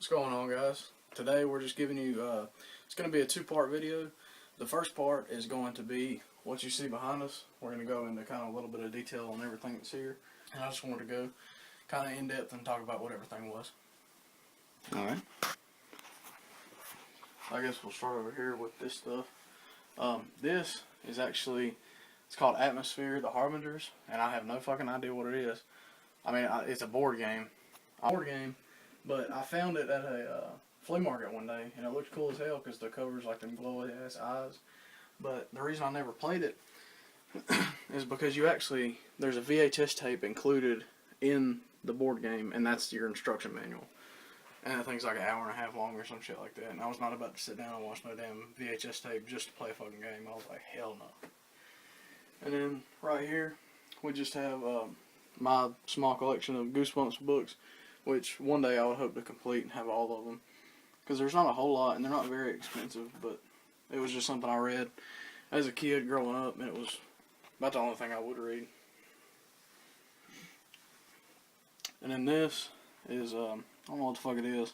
going on, guys? Today we're just giving you, it's going to be a two-part video. The first part is going to be what you see behind us. We're going to go into kind of a little bit of detail on everything that's here. And I just wanted to go kind of in-depth and talk about what everything was. Alright. I guess we'll start over here with this stuff. This is actually, it's called Atmosphere, The Harbingers, and I have no fucking idea what it is. I mean, it's a board game. But I found it at a flea market one day, and it looked cool as hell because the cover's like them glowy ass eyes. But the reason I never played it is because there's a VHS tape included in the board game, and that's your instruction manual. And that thing's like an hour and a half long or some shit like that. And I was not about to sit down and watch no damn VHS tape just to play a fucking game. I was like, hell no. And then right here, we just have my small collection of Goosebumps books, which one day I would hope to complete and have all of them. Because there's not a whole lot, and they're not very expensive, but it was just something I read as a kid growing up, and it was about the only thing I would read. And then this is, I don't know what the fuck it is.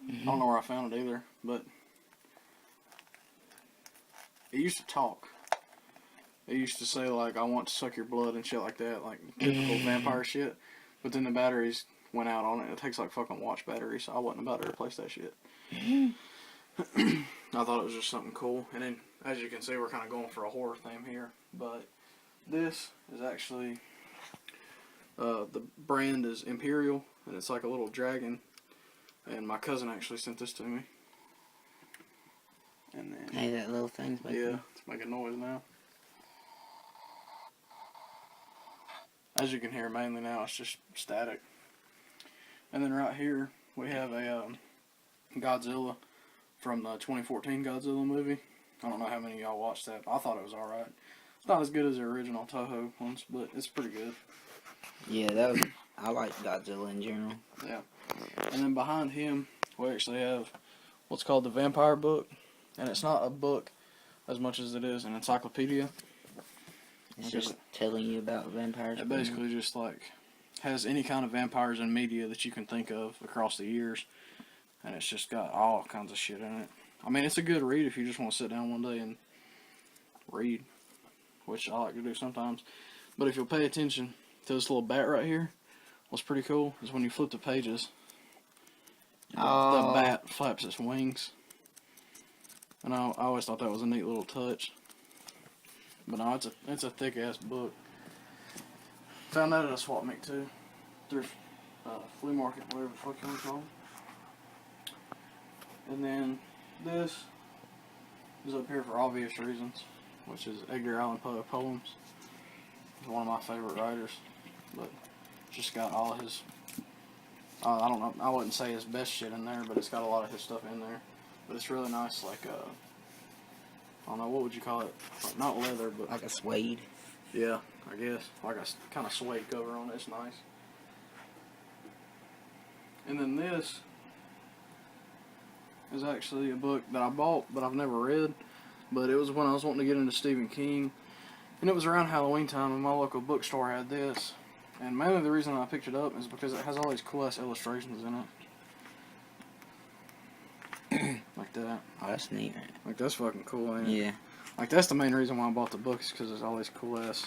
I don't know where I found it either, but it used to talk. It used to say, like, I want to suck your blood and shit like that, like typical vampire shit. But then the batteries went out on it. It takes, like, fucking watch batteries, so I wasn't about to replace that shit. I thought it was just something cool. And then, as you can see, we're kind of going for a horror theme here. But this is actually, the brand is Imperial, and it's like a little dragon. And my cousin actually sent this to me. And then, Hey, that little thing's making... yeah, it's making noise now. As you can hear mainly now, it's just static. And then right here, we have a Godzilla from the 2014 Godzilla movie. I don't know how many of y'all watched that. I thought it was alright. It's not as good as the original Toho ones, but it's pretty good. Yeah, I like Godzilla in general. Yeah. And then behind him, we actually have what's called the Vampire Book. And it's not a book as much as it is an encyclopedia. It's just telling you about vampires. It basically just like has any kind of vampires in media that you can think of across the years. And it's just got all kinds of shit in it. I mean, it's a good read if you just want to sit down one day and read, which I like to do sometimes. But if you'll pay attention to this little bat right here, what's pretty cool is when you flip the pages, the bat flaps its wings. And I always thought that was a neat little touch. But no, it's a thick ass book. Found that at a swap meet too, thrift, flea market, whatever the fuck you want to call it. And then this is up here for obvious reasons, which is Edgar Allan Poe poems. He's one of my favorite writers, but just got all his, I don't know, I wouldn't say his best shit in there, but it's got a lot of his stuff in there. But it's really nice, like, I don't know, what would you call it? Like, not leather, but... like a suede. Yeah, I guess. Like a kind of suede cover on it. It's nice. And then this is actually a book that I bought, but I've never read. But it was when I was wanting to get into Stephen King. And it was around Halloween time, and my local bookstore had this. And mainly the reason I picked it up is because it has all these cool-ass illustrations in it. Like that. Oh, that's neat. Like, that's fucking cool, ain't it? Yeah. Like, that's the main reason why I bought the book, is because there's all these cool-ass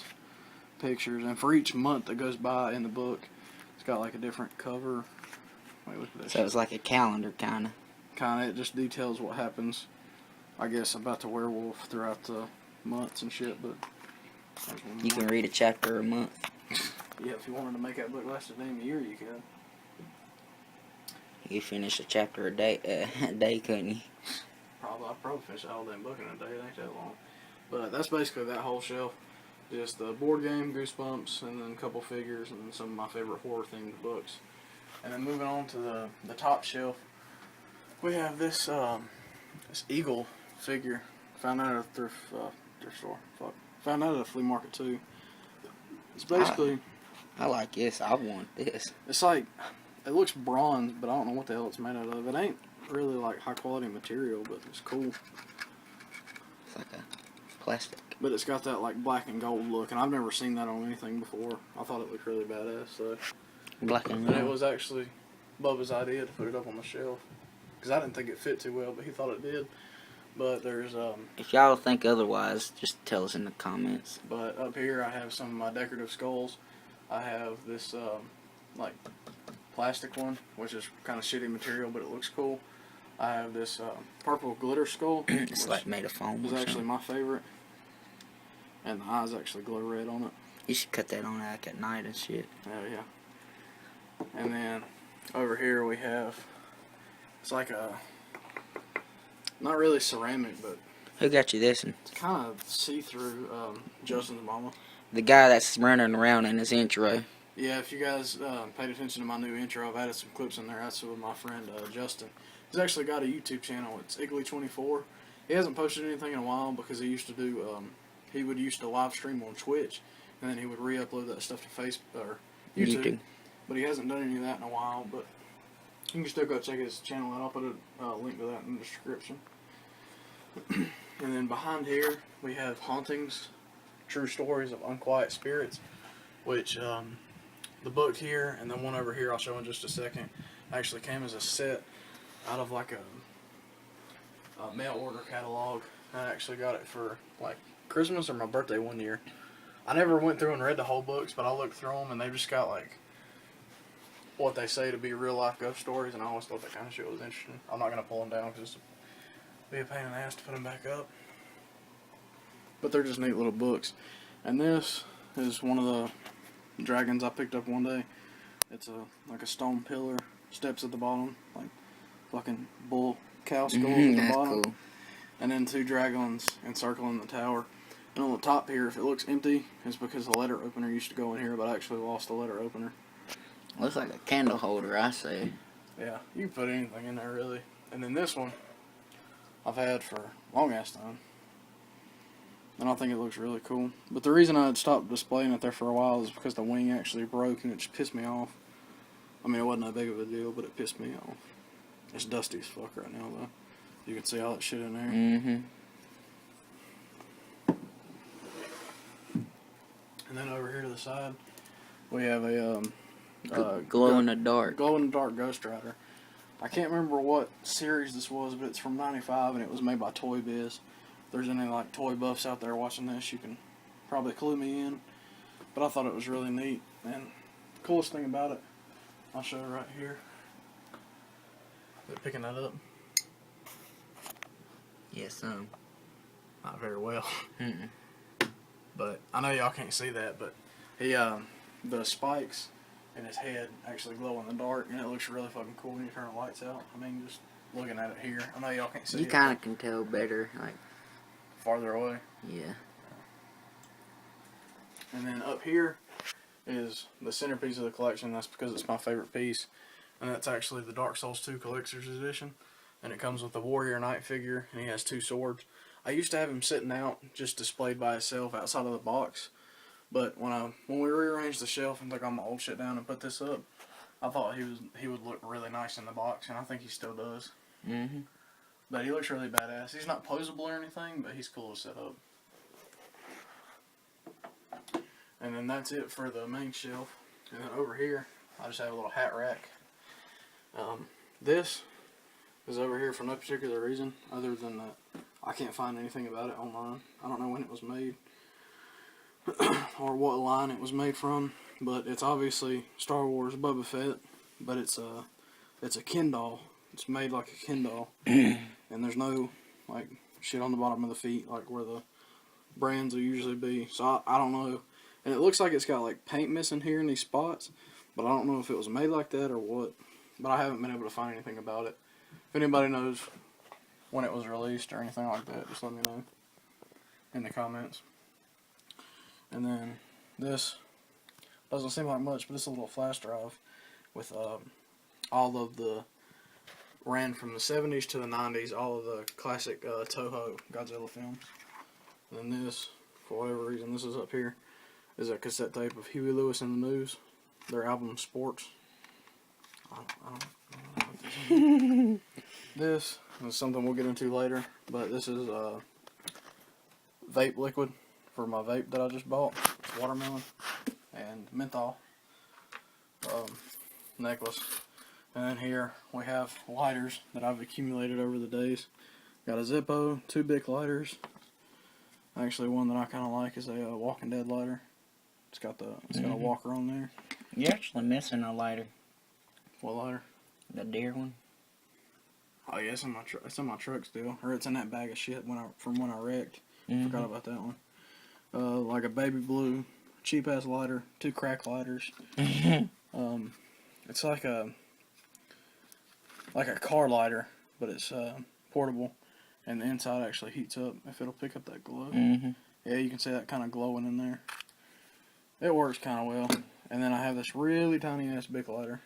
pictures. And for each month that goes by in the book, it's got, like, a different cover. Wait, look at that. So it's like a calendar, kind of. Kind of. It just details what happens, I guess, about the werewolf throughout the months and shit, but... You can read a chapter a month. Yeah, if you wanted to make that book last a damn year, you could. You could finish a chapter a day, couldn't you? I'd probably finish that whole damn book in a day. It ain't that long. But that's basically that whole shelf. Just the board game, Goosebumps, and then a couple figures, and then some of my favorite horror-themed books. And then moving on to the top shelf, we have this this eagle figure. Found that at a thrift store. Found that at a flea market too. It's basically... I like this. I want this. It's like... It looks bronze, but I don't know what the hell it's made out of. It ain't really like high quality material, but it's cool. It's like a plastic. But it's got that like black and gold look, and I've never seen that on anything before. I thought it looked really badass. So. Black and And gold. it was actually Bubba's idea to put it up on the shelf. because I didn't think it fit too well, but he thought it did. But there's If y'all think otherwise, just tell us in the comments. but up here I have some of my decorative skulls. I have this like plastic one, which is kind of shitty material, but it looks cool. I have this purple glitter skull. It's like made of foam. Is Or actually something. my favorite, and the eyes actually glow red on it. You should cut that on like at night and shit. Oh yeah. And then over here we have, it's like a, not really ceramic, but Who got you this one? it's kind of see-through Justin's mama. The guy that's running around in his intro. Yeah, if you guys paid attention to my new intro, I've added some clips in there. That's with my friend Justin. He's actually got a YouTube channel. It's Iggly24. He hasn't posted anything in a while because he used to do, he would used to live stream on Twitch, and then he would re-upload that stuff to Facebook or YouTube. But he hasn't done any of that in a while. But you can still go check his channel out. I'll put a link to that in the description. And then behind here we have Hauntings, True Stories of Unquiet Spirits, which the book here and the one over here I'll show in just a second actually came as a set out of like a mail order catalog. I actually got it for like Christmas or my birthday one year. I never went through and read the whole books, but I looked through them and they just got like what they say to be real life ghost stories, and I always thought that kind of shit was interesting. I'm not going to pull them down because it's be a pain in the ass to put them back up. But they're just neat little books. And this is one of the dragons I picked up one day. It's like a stone pillar, steps at the bottom, like fucking bull cow skulls at the That's bottom. cool. And then two dragons encircling the tower. And on the top here, if it looks empty, it's because the letter opener used to go in here, but I actually lost the letter opener. Looks like a candle holder, I say. Yeah, you can put anything in there really. And then this one I've had for a long ass time, and I think it looks really cool. But the reason I had stopped displaying it there for a while is because the wing actually broke and it just pissed me off. I mean, it wasn't that big of a deal, but it pissed me off. It's dusty as fuck right now though. You can see all that shit in there. Mm-hmm. And then over here to the side we have a Glow in the dark. Glow in the dark Ghost Rider. I can't remember what series this was, but it's from '95 and it was made by Toy Biz. If there's any like toy buffs out there watching this, you can probably clue me in. But I thought it was really neat, and the coolest thing about it, I'll show you right here. Is it picking that up? Yes, Not very well. Mm-mm. But I know y'all can't see that, but he the spikes in his head actually glow in the dark, and it looks really fucking cool when you turn the lights out. I mean, just looking at it here, I know y'all can't see You it. kind of can tell better, like, Farther away. yeah. And then up here is the centerpiece of the collection. That's because it's my favorite piece, and that's actually the Dark Souls 2 Collector's Edition, and it comes with the Warrior Knight figure, and he has two swords. I used to have him sitting out, just displayed by himself outside of the box. But when we rearranged the shelf and took all my old shit down and put this up, I thought he would look really nice in the box, and I think he still does. Mm-hmm. But he looks really badass. He's not posable or anything, but he's cool to set up. And then that's it for the main shelf. And then over here, I just have a little hat rack. This is over here for no particular reason, other than that I can't find anything about it online. I don't know when it was made. Or what line it was made from, but it's obviously Star Wars Boba Fett, but it's a Ken doll. It's made like a Ken doll, and there's no like shit on the bottom of the feet like where the brands will usually be. So I don't know, and it looks like it's got like paint missing here in these spots, but I don't know if it was made like that or what. But I haven't been able to find anything about it. If anybody knows when it was released or anything like that, just let me know in the comments. And then this doesn't seem like much, but it's a little flash drive with all of the, ran from the 70s to the 90s, all of the classic Toho Godzilla films. And then this, for whatever reason, this is up here, is a cassette tape of Huey Lewis and the News, their album Sports. I don't know what this is. This is something we'll get into later, but this is vape liquid for my vape that I just bought. It's watermelon and menthol necklace. And then here we have lighters that I've accumulated over the days. Got a Zippo, 2 Bic lighters. Actually, one that I kind of like is a Walking Dead lighter. It's got a walker on there. You're actually missing a lighter. What lighter? The deer one. Oh yeah, it's in my truck. It's in my truck still, or it's in that bag of shit from when I wrecked. Forgot about that one. Like a baby blue, cheap ass lighter, 2 crack lighters. It's like a car lighter, but it's portable, and the inside actually heats up if it'll pick up that glow. Yeah, you can see that kind of glowing in there. It works kind of well. And then I have this really tiny ass Bic lighter.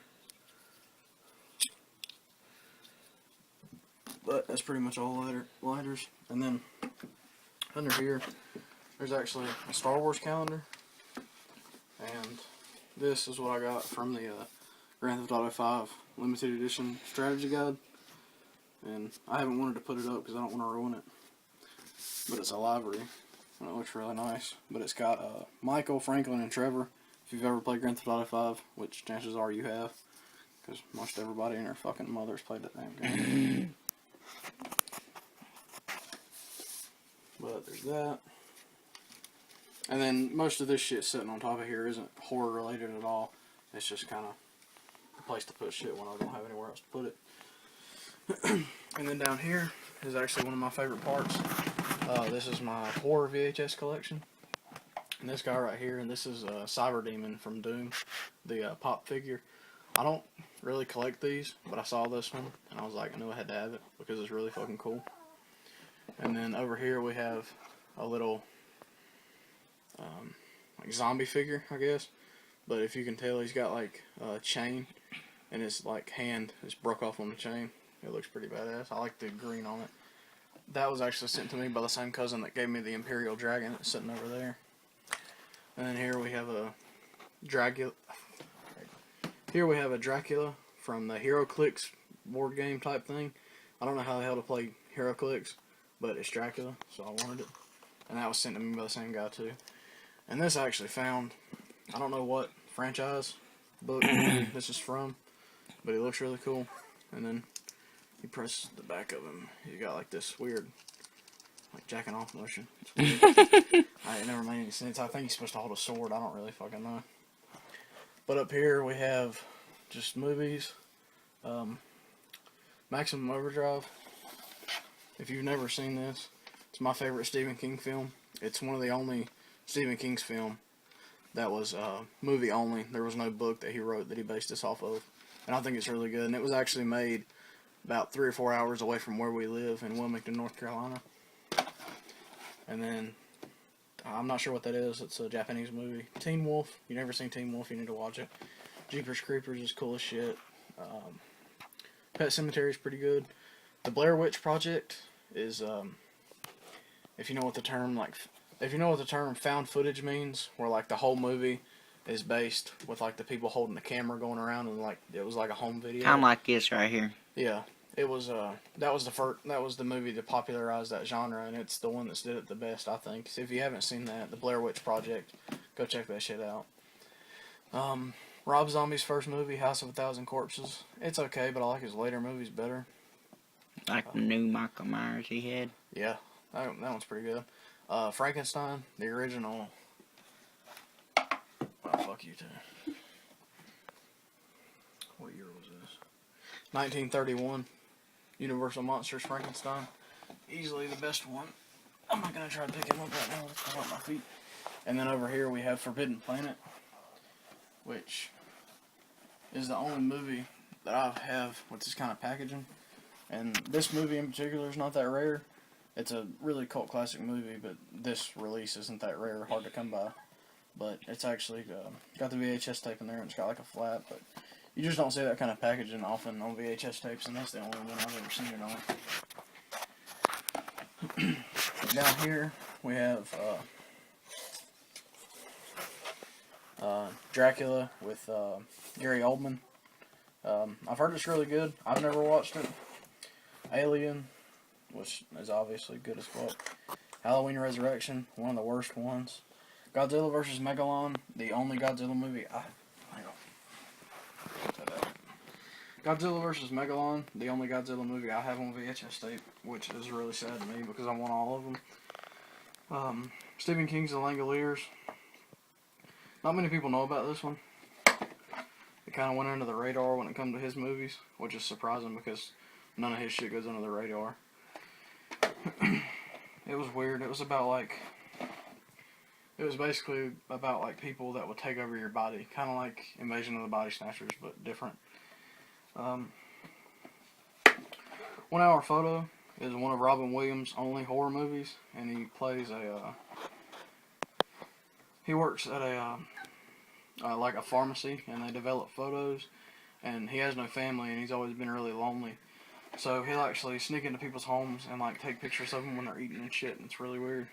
But that's pretty much all lighters. And then under here, there's actually a Star Wars calendar. And this is what I got from the Grand Theft Auto 5 limited edition strategy guide. And I haven't wanted to put it up because I don't want to ruin it. But it's a library, and it looks really nice. But it's got Michael, Franklin, and Trevor. If you've ever played Grand Theft Auto 5, which chances are you have, because most everybody and their fucking mothers played that damn game. But there's that. And then most of this shit sitting on top of here isn't horror related at all. It's just kind of a place to put shit when I don't have anywhere else to put it. And then down here is actually one of my favorite parts. This is my horror VHS collection. And this guy right here, and this is Cyber Demon from Doom, the pop figure. I don't really collect these, but I saw this one, and I was like, I knew I had to have it, because it's really fucking cool. And then over here we have a little, like zombie figure, I guess. But if you can tell, he's got like a chain, and his like hand is broke off on the chain. It looks pretty badass. I like the green on it. That was actually sent to me by the same cousin that gave me the Imperial Dragon that's sitting over there. And then here we have a Dracula. Here we have a Dracula from the HeroClix board game type thing. I don't know how the hell to play HeroClix, but it's Dracula, so I wanted it. And that was sent to me by the same guy too. And this I actually found, I don't know what franchise book this is from, but he looks really cool. And then you press the back of him, you got like this weird, like jacking off motion. It's weird. It never made any sense. I think he's supposed to hold a sword. I don't really fucking know. But up here we have just movies. Maximum Overdrive. If you've never seen this, it's my favorite Stephen King film. It's one of the only Stephen King's film that was movie only. There was no book that he wrote that he based this off of. And I think it's really good. And it was actually made about 3 or 4 hours away from where we live in Wilmington, North Carolina. And then, I'm not sure what that is. It's a Japanese movie. Teen Wolf. You never seen Teen Wolf, you need to watch it. Jeepers Creepers is cool as shit. Pet Sematary is pretty good. The Blair Witch Project is, if you know what the term found footage means, where like the whole movie is based with like the people holding the camera going around and like it was like a home video. Kind of like this right here. Yeah, it was. That was the movie that popularized that genre, and it's the one that's did it the best, I think. So if you haven't seen that, the Blair Witch Project, go check that shit out. Rob Zombie's first movie, House of a Thousand Corpses. It's okay, but I like his later movies better. Like the new Michael Myers he had. Yeah, that one's pretty good. Frankenstein, the original. Oh, fuck you too. What year was this? 1931. Universal Monsters Frankenstein. Easily the best one. I'm not gonna try to pick him up right now. Let's pull up my feet. And then over here we have Forbidden Planet, which is the only movie that I have with this kind of packaging. And this movie in particular is not that rare. It's a really cult classic movie, but this release isn't that rare, hard to come by. But it's actually got the VHS tape in there, and it's got like a flap. But you just don't see that kind of packaging often on VHS tapes, and that's the only one I've ever seen it on. Down here we have Dracula with Gary Oldman. I've heard it's really good. I've never watched it. Alien, which is obviously good as fuck. Halloween Resurrection, one of the worst ones. Godzilla vs. Megalon, the only Godzilla movie Godzilla vs. Megalon, the only Godzilla movie I have on VHS tape, which is really sad to me because I want all of them. Stephen King's The Langoliers. Not many people know about this one. It kind of went under the radar when it comes to his movies, which is surprising because none of his shit goes under the radar. It was weird. It was basically about like people that would take over your body, kind of like Invasion of the Body Snatchers, but different. 1 Hour Photo is one of Robin Williams' only horror movies, and he plays he works at like a pharmacy, and they develop photos, and he has no family, and he's always been really lonely. So he'll actually sneak into people's homes and like take pictures of them when they're eating and shit, and it's really weird.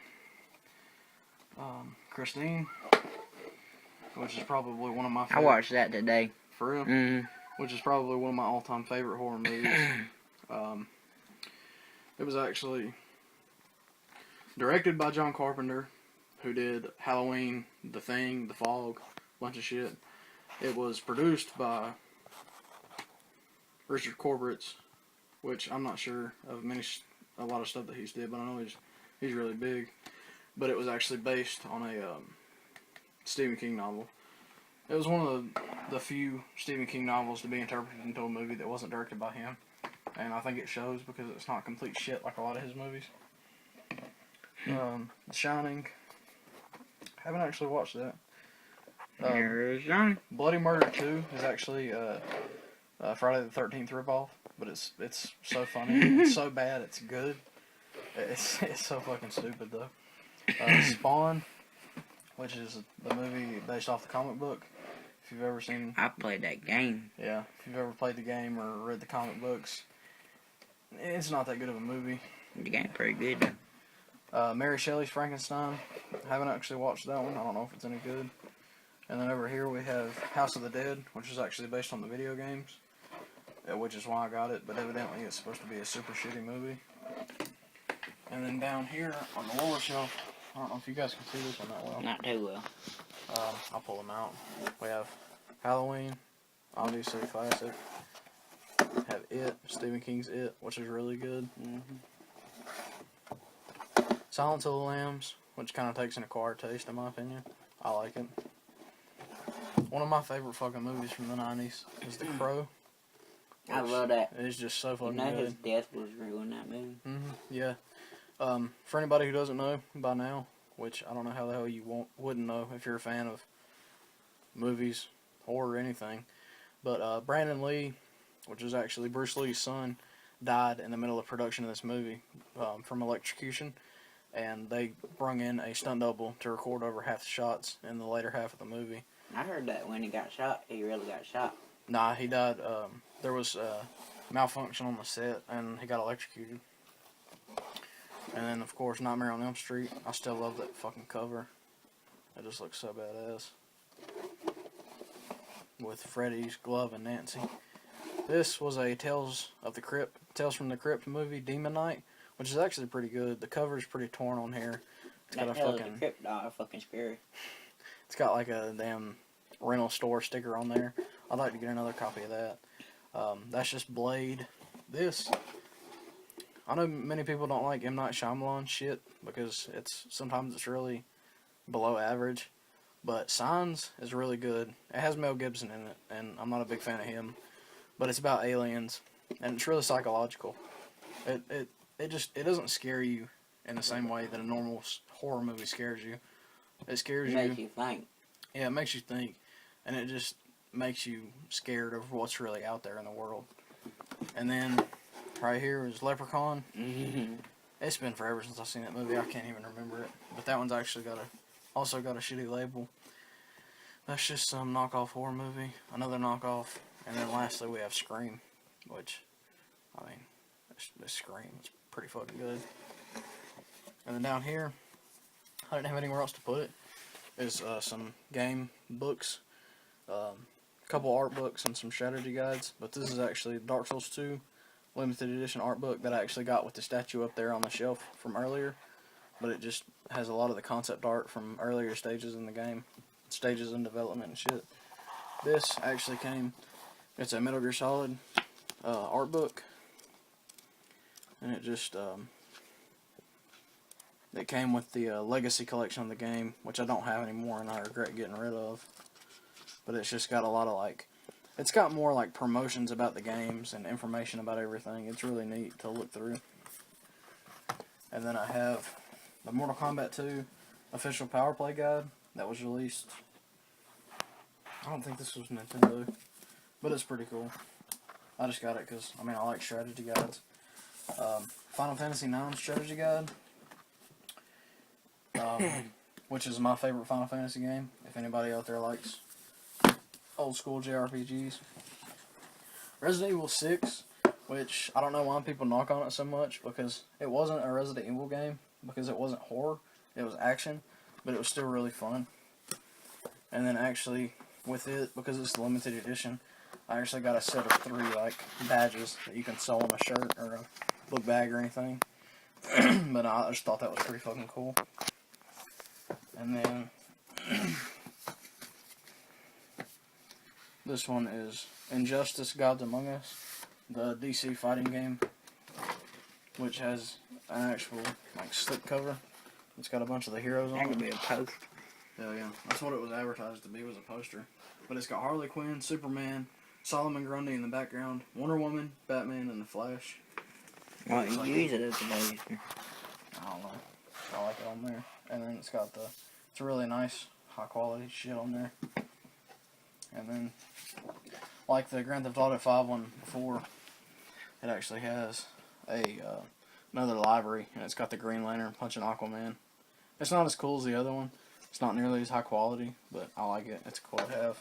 Christine, which is probably one of my favorite. I watched that today. For real? Mm-hmm. Which is probably one of my all-time favorite horror movies. It was actually directed by John Carpenter, who did Halloween, The Thing, The Fog, a bunch of shit. It was produced by Richard Corbett, which I'm not sure of a lot of stuff that he's did, but I know he's really big. But it was actually based on a Stephen King novel. It was one of the few Stephen King novels to be interpreted into a movie that wasn't directed by him. And I think it shows because it's not complete shit like a lot of his movies. The Shining. Haven't actually watched that. Bloody Murder 2 is actually Friday the 13th ripoff, but it's so funny. It's so bad, it's good. It's so fucking stupid though. Spawn, which is the movie based off the comic book. If you've ever seen... I played that game. Yeah, if you've ever played the game or read the comic books, it's not that good of a movie. The game's pretty good though. Mary Shelley's Frankenstein. I haven't actually watched that one. I don't know if it's any good. And then over here we have House of the Dead, which is actually based on the video games, which is why I got it, but evidently it's supposed to be a super shitty movie. And then down here on the lower shelf, I don't know if you guys can see this one that well. Not too well. I'll pull them out. We have Halloween, obviously classic. Have It, Stephen King's It, which is really good. Silence of the Lambs, which kind of takes an acquired taste in my opinion. I like it. One of my favorite fucking movies from the 90s is The Crow. I love that. It's just so fucking good. good. His death was real in that movie. Yeah. For anybody who doesn't know by now, which I don't know how the hell you wouldn't know if you're a fan of movies, horror, anything, but Brandon Lee, which is actually Bruce Lee's son, died in the middle of production of this movie from electrocution, and they brung in a stunt double to record over half the shots in the later half of the movie. I heard that when he got shot, he really got shot. Nah, he died. There was malfunction on the set, and he got electrocuted. And then, of course, Nightmare on Elm Street. I still love that fucking cover. It just looks so badass. With Freddy's glove and Nancy. This was a Tales from the Crypt movie, Demon Knight, which is actually pretty good. The cover is pretty torn on here. It's got that Tales of the Crypt dog, fucking scary. It's got like a damn rental store sticker on there. I'd like to get another copy of that. That's just Blade. This, I know many people don't like M. Night Shyamalan shit because sometimes it's really below average, but Signs is really good. It has Mel Gibson in it, and I'm not a big fan of him, but it's about aliens, and it's really psychological. It doesn't scare you in the same way that a normal horror movie scares you. It scares you. It makes you think. Yeah, it makes you think, and it just makes you scared of what's really out there in the world. And then right here is Leprechaun. It's been forever since I've seen that movie. I can't even remember it. But that one's actually also got a shitty label. That's just some knockoff horror movie. Another knockoff. And then lastly we have Scream, which, I mean, it's Scream. It's pretty fucking good. And then down here, I didn't have anywhere else to put it, is some game books. A couple art books and some strategy guides. But this is actually Dark Souls 2 limited edition art book that I actually got with the statue up there on the shelf from earlier. But it just has a lot of the concept art from earlier stages in the game. Stages in development and shit. This actually came It's a Metal Gear Solid art book, and it just it came with the Legacy collection of the game, which I don't have anymore, and I regret getting rid of. But it's just got a lot of like, it's got more like promotions about the games and information about everything. It's really neat to look through. And then I have the Mortal Kombat 2 official Power Play guide that was released. I don't think this was Nintendo, but it's pretty cool. I just got it because, I mean, I like strategy guides. Final Fantasy IX strategy guide, which is my favorite Final Fantasy game, if anybody out there likes old school JRPGs. Resident Evil 6, which I don't know why people knock on it so much, because it wasn't a Resident Evil game, because it wasn't horror, it was action, but it was still really fun. And then actually, with it, because it's limited edition, I actually got a set of 3 like badges that you can sew on a shirt or a book bag or anything. But I just thought that was pretty fucking cool. And then this one is Injustice: Gods Among Us, the DC fighting game, which has an actual like slipcover. It's got a bunch of the heroes on That could it. be a post. Hell yeah, that's what it was advertised to be, was a poster. But it's got Harley Quinn, Superman, Solomon Grundy in the background, Wonder Woman, Batman, and the Flash. Well, you use it as a poster. I don't know. I like it on there. And then it's got it's a really nice, high quality shit on there. And then, like the Grand Theft Auto 5 one before, it actually has another library, and it's got the Green Lantern punching Aquaman. It's not as cool as the other one. It's not nearly as high quality, but I like it. It's cool to have.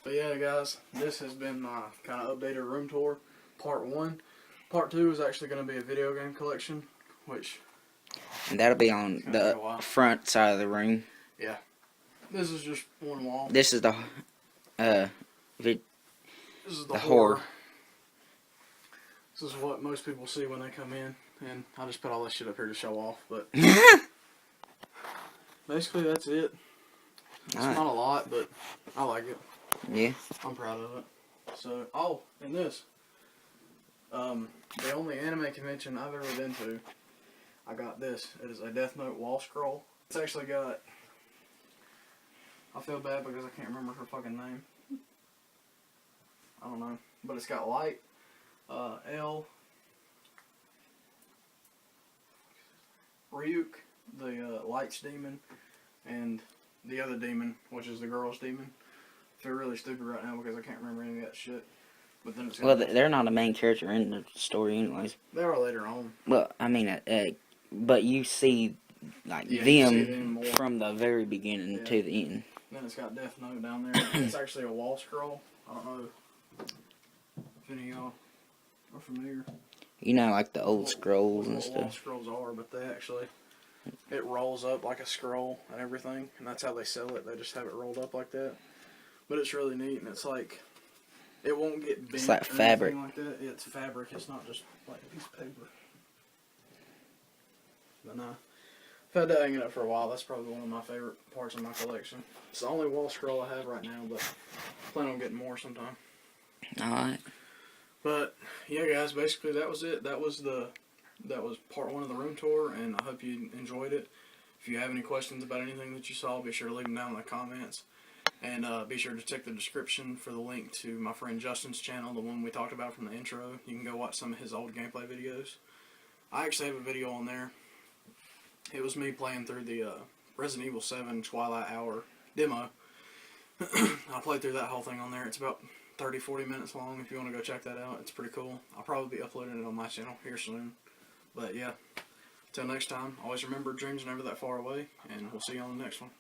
But yeah, guys, this has been my kind of updated room tour, part 1. Part 2 is actually going to be a video game collection, which... And that'll be on the front side of the room. Yeah. This is just one wall. This is the This is the horror. This is what most people see when they come in, and I just put all this shit up here to show off, but basically that's it. It's not a lot, but I like it. Yeah. I'm proud of it. So, and this. The only anime convention I've ever been to, I got this. It is a Death Note wall scroll. It's actually got... I feel bad because I can't remember her fucking name. I don't know. But it's got Light, L, Ryuk, the Light's demon, and the other demon, which is the girl's demon. I feel really stupid right now because I can't remember any of that shit. But then it's got they're not a main character in the story anyways. they are later on. Well, I mean, but you see, like, Yeah, you see them them more. from the very beginning to the end. Then it's got Death Note down there. It's actually a wall scroll. I don't know if any of y'all are familiar. You know, like the old scrolls and What wall stuff. scrolls are, but they actually, it rolls up like a scroll and everything, and that's how they sell it. They just have it rolled up like that. But it's really neat, and it's like, it won't get bent. It's like or fabric. anything like that. It's fabric. It's not just like a piece of paper. But nah. I've had that hanging up for a while. That's probably one of my favorite parts of my collection. It's the only wall scroll I have right now, but I plan on getting more sometime. Alright. But yeah, guys, basically that was it. That was part 1 of the room tour, and I hope you enjoyed it. If you have any questions about anything that you saw, be sure to leave them down in the comments. And be sure to check the description for the link to my friend Justin's channel, the one we talked about from the intro. You can go watch some of his old gameplay videos. I actually have a video on there. It was me playing through the Resident Evil 7 Twilight Hour demo. I played through that whole thing on there. It's about 30-40 minutes long if you want to go check that out. It's pretty cool. I'll probably be uploading it on my channel here soon. But yeah, till next time, always remember dreams are never that far away, and we'll see you on the next one.